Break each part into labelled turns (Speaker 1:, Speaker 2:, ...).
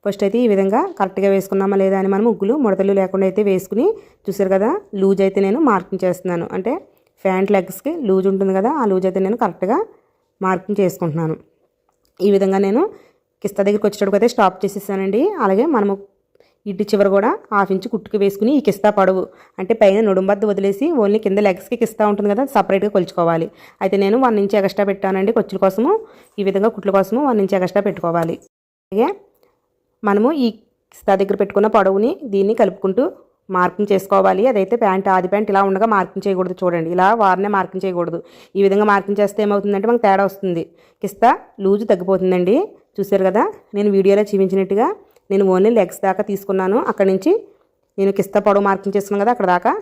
Speaker 1: First అయితే ఈ విధంగా కరెక్ట్గా వేసుకున్నామా లేదా అని మనం ముగ్గులు ముడతలు లేకుండా అయితే వేసుకుని చూసారు కదా, లూజ్ అయితే నేను మార్కింగ్ చేస్తున్నాను. అంటే ప్యాంట్ లెగ్స్కి లూజ్ ఉంటుంది కదా, ఆ లూజ్ అయితే నేను కరెక్ట్గా మార్కింగ్ చేసుకుంటున్నాను. ఈ విధంగా నేను కిస్తా దగ్గరికి వచ్చేటప్పుడు అయితే స్టాప్ చేసేసానండి. అలాగే మనము ఇటు చివర కూడా 1/2 ఇంచు కుట్టుకు వేసుకుని ఈ కిస్తా పొడవు అంటే పైన నడుంబద్ద వదిలేసి ఓన్లీ కింద లెగ్స్కి కిస్తా ఉంటుంది కదా, సపరేట్గా కొలుచుకోవాలి. అయితే నేను 1 ఇంచ్ ఎక్స్ట్రా పెట్టానండి ఖర్చుల కోసము. ఈ విధంగా కుట్ల కోసము 1 ఇంచ్ ఎక్స్ట్రా పెట్టుకోవాలి. అలాగే మనము ఈ కిస్తా దగ్గర పెట్టుకున్న పొడవుని దీన్ని కలుపుకుంటూ మార్కింగ్ చేసుకోవాలి. అదైతే ప్యాంట్ ఆది ప్యాంట్ ఇలా ఉండగా మార్కింగ్ చేయకూడదు. చూడండి, ఇలా వారనే మార్కింగ్ చేయకూడదు. ఈ విధంగా మార్కింగ్ చేస్తే ఏమవుతుందంటే మనకు తేడా వస్తుంది, కిస్తా లూజు తగ్గిపోతుందండి. చూసారు కదా, నేను వీడియోలో చూపించినట్టుగా నేను ఓన్లీ లెగ్స్ దాకా తీసుకున్నాను. అక్కడి నుంచి నేను కిస్తా పొడవు మార్కింగ్ చేసుకున్నాను కదా, అక్కడ దాకా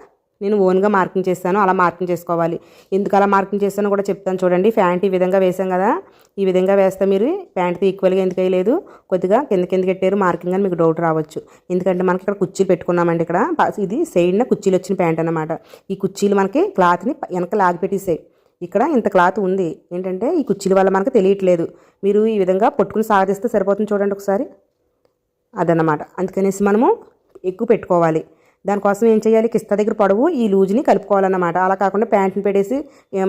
Speaker 1: నేను ఓన్గా మార్కింగ్ చేస్తాను. అలా మార్కింగ్ చేసుకోవాలి. ఎందుకు అలా మార్కింగ్ చేస్తానో కూడా చెప్తాను చూడండి. ప్యాంట్ ఈ విధంగా వేసాం కదా, ఈ విధంగా వేస్తే మీరు ప్యాంట్తో ఈక్వల్గా ఎందుకు వేయలేదు, కొద్దిగా కిందకి పెట్టారు మార్కింగ్ అని మీకు డౌట్ రావచ్చు. ఎందుకంటే మనకి ఇక్కడ కుర్చీలు పెట్టుకున్నామండి. ఇక్కడ ఇది సైడ్న కుర్చీలు వచ్చిన ప్యాంట్ అన్నమాట. ఈ కుర్చీలు మనకి క్లాత్ని వెనక లాగి పెట్టేసాయి. ఇక్కడ ఇంత క్లాత్ ఉంది. ఏంటంటే ఈ కుర్చీల వల్ల మనకు తెలియట్లేదు. మీరు ఈ విధంగా పట్టుకుని సాగదీస్తే సరిపోతుంది. చూడండి ఒకసారి, అదన్నమాట. అందుకనేసి మనము ఎక్కువ పెట్టుకోవాలి. దానికోసం ఏం చేయాలి, కిస్తా దగ్గర పొడవు ఈ లూజ్ని కలుపుకోవాలన్నమాట. అలా కాకుండా ప్యాంట్ని పెట్టేసి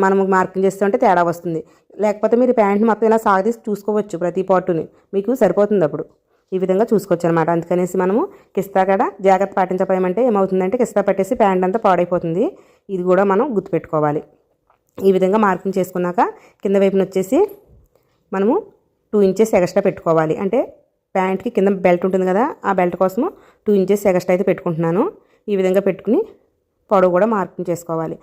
Speaker 1: మనము మార్కింగ్ చేస్తుంటే తేడా వస్తుంది. లేకపోతే మీరు ప్యాంట్ని మొత్తం ఇలా సాగదీసి చూసుకోవచ్చు, ప్రతి పార్టుని మీకు సరిపోతుంది. అప్పుడు ఈ విధంగా చూసుకోవచ్చు అనమాట. అందుకనేసి మనము కిస్తా కాడ జాగ్రత్త పాటించకపోయామంటే ఏమవుతుందంటే కిస్తా పెట్టేసి ప్యాంట్ అంతా పాడైపోతుంది. ఇది కూడా మనం గుర్తుపెట్టుకోవాలి. ఈ విధంగా మార్కింగ్ చేసుకున్నాక కింద వైపున వచ్చేసి మనము 2 ఇంచెస్ ఎక్స్ట్రా పెట్టుకోవాలి. అంటే ప్యాంట్కి కింద బెల్ట్ ఉంటుంది కదా, ఆ బెల్ట్ కోసము 2 ఇంచెస్ ఎక్స్ట్రా అయితే పెట్టుకుంటున్నాను. ఈ విధంగా పెట్టుకుని పొడవు కూడా మార్కింగ్ చేసుకోవాలి.